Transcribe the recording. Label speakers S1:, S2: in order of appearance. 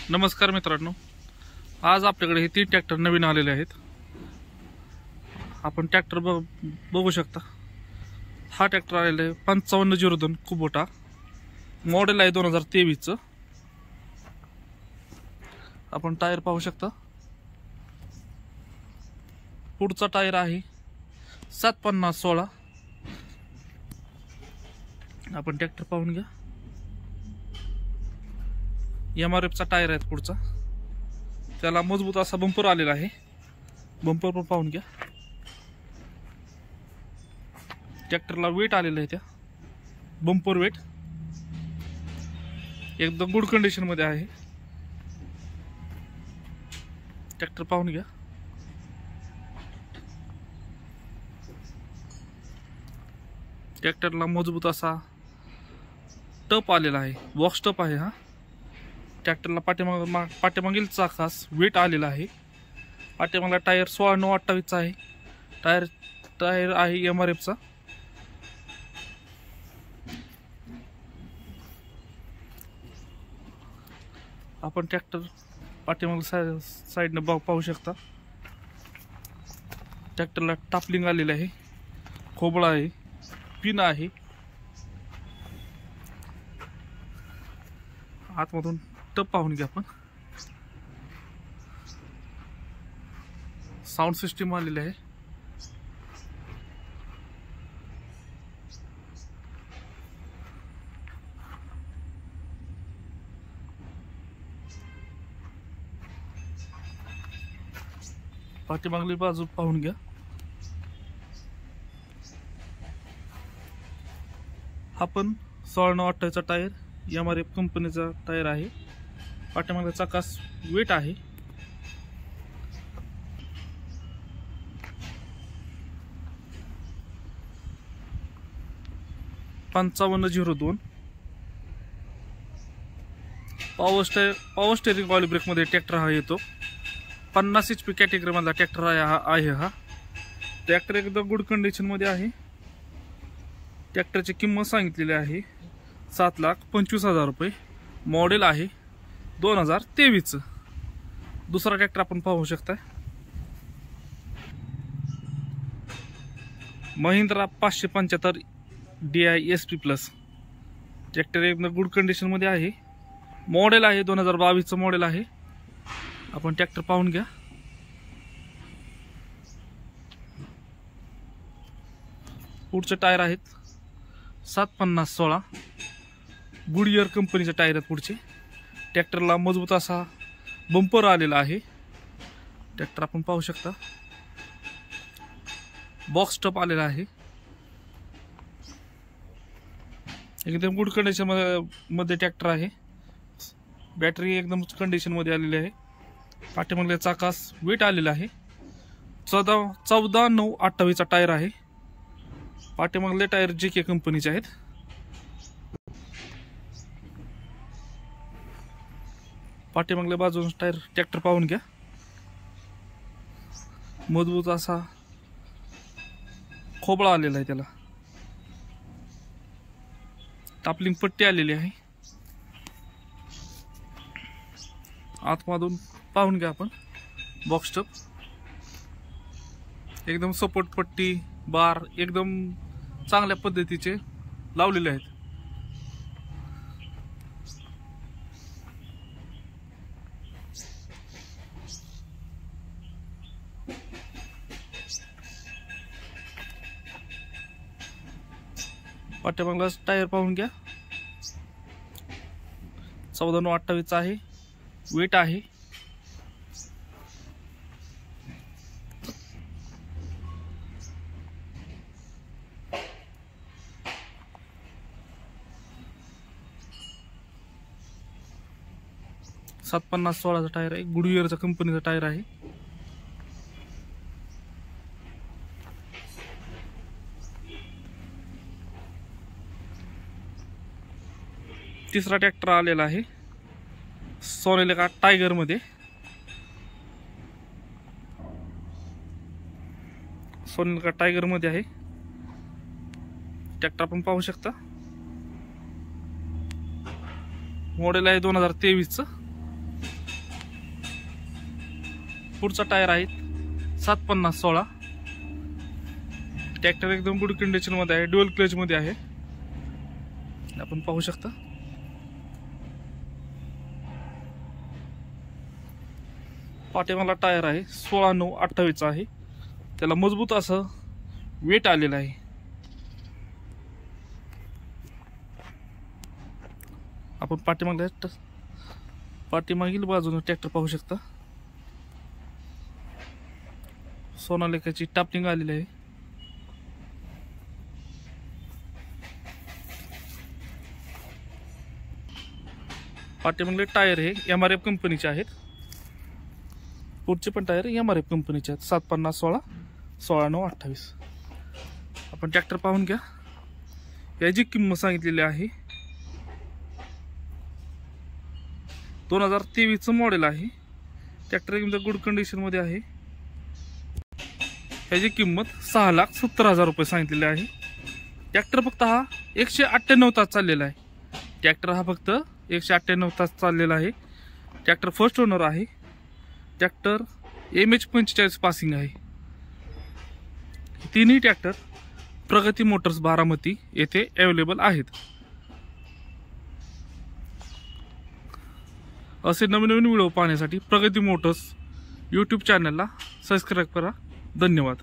S1: नमस्कार मित्रांनो, आज आपल्याकडे हे 3 ट्रॅक्टर नवीन आलेले आहेत। आपण ट्रॅक्टर बघू शकता। हा ट्रॅक्टर आलेला आहे 5502 कुबोटा, मॉडेल आहे 2023 चं। आपण टायर पाहू शकता। पुढचा टायर आहे 750/16। आपण ट्रॅक्टर पाहून घ्या। MRF चा टायर आहे पुढचा, त्याला मजबूत असा बंपर आलेला आहे। बंपर पण पाहून घ्या। ट्रॅक्टरला वेट आलेला आहे, त्या बंपर वेट एकदम गुड कंडिशन मध्ये आहे। ट्रॅक्टर पाहून घ्या। ट्रॅक्टरला मजबूत असा टप आलेला आहे, बॉक्स टप आहे हा। ट्रॅक्टरला पाठीमागील चाकास वेट आलेला आहे। पाठीमागला टायर 16/9/28 चा आहे। टायर आहे MRF चा। आपण ट्रॅक्टर पाठीमागील साइडने पाहू शकता। ट्रॅक्टरला टापलिंग आलेलं आहे, खोबळा आहे, पिन आहे। आतमधून टप पाहून घ्या। आपण साऊंड सिस्टीम आलेली आहे। पाठीमागली बाजू पाहून घ्या। हा पण 16/9/28 चा टायर MRF कंपनीचा टायर आहे। पाठीमागच्या चाकास वेट आहे। पंचावन्न 02 पॉवर स्टेरिंग ऑइल ब्रेक मध्ये ट्रॅक्टर हा येतो। 50 HP कॅटेगरी मधला ट्रॅक्टर आहे हा। ट्रॅक्टर एकदम गुड कंडिशन मध्ये आहे। ट्रॅक्टरची किंमत सांगितलेली आहे 7,25,000 रुपये। मॉडेल आहे 2023 चं। दुसरा ट्रॅक्टर आपण पाहू शकता, Mahindra 575 DI SP plus. Tractor एकदम गुड कंडिशन मध्ये आहे। मॉडेल आहे 2022 चं मॉडेल आहे। आपण ट्रॅक्टर पाहून घ्या। पुढचे टायर आहेत 750/16 गुडइयर कंपनीचे टायर आहेत पुढचे। ट्रॅक्टरला मजबूत असा बंपर आलेला आहे। ट्रॅक्टर आपण पाहू शकता, बॉक्स टप आलेला आहे। एकदम गुड कंडिशन मध्ये ट्रॅक्टर आहे। बॅटरी एकदम कंडिशन मध्ये आलेली आहे। पाठीमागल्या चाकास वेट आलेला आहे। 14/9/28 चा टायर आहे। पाठीमागले टायर JK कंपनीचे आहेत। पाठीमागल्या बाजून टायर ट्रॅक्टर पाहून घ्या। मजबूत असा खोबळा आलेला आहे, त्याला टापलिंग पट्टी आलेली आहे। आतमधून पाहून घ्या आपण बॉक्स टप, एकदम सपोर्ट पट्टी बार एकदम चांगल्या पद्धतीचे लावलेले आहेत। पाठीमागला टायर पाहून घ्या, 14/9/28 चा आहे। वेट आहे। सात 50/16 चा टायर आहे, गुडइयरचा कंपनीचा टायर आहे। तिसरा ट्रॅक्टर आलेला आहे सोनालिका टायगर मध्ये। सोनालिका टायगर मध्ये आहे ट्रॅक्टर, आपण पाहू शकता। मॉडेल आहे 2023 चं। पुढचा टायर आहे 750/16. ट्रॅक्टर एकदम गुड कंडिशन मध्ये आहे, ड्युअल क्लच मध्ये आहे, आपण पाहू शकता. पाठीमागला टायर आहे 16/9/28 आहे. त्याला मजबूत असं वेट आलेलं आहे. आपण पाठीमागील बाजूने ट्रॅक्टर पाहू शकता. सोनालिकाची टापलिंग आलेली आहे. पाठीमागले टायर हे MRF कंपनीचे आहेत. पुढचे पण टायर MRF कंपनीचे आहेत. 750/16, 16/9/28. आपण ट्रॅक्टर पाहून घ्या. याची किंमत सांगितलेली आहे 2023 मॉडेल आहे. ट्रॅक्टर एकदम गुड कंडिशन मध्ये आहे. याची किंमत 6,70,000 रुपये सांगितलेली आहे. ट्रॅक्टर फक्त हा 198 तास चाललेला आहे. ट्रॅक्टर हा फक्त 198 तास चाललेला आहे. ट्रॅक्टर फर्स्ट ओनर आहे. ट्रॅक्टर MH45 पासिंग आहे. तिन्ही ट्रॅक्टर प्रगती मोटर्स बारामती येथे अवेलेबल आहेत. असे नवीन व्हिडिओ पाहण्यासाठी प्रगती मोटर्स यूट्यूब चॅनलला सबस्क्राईब करा. धन्यवाद.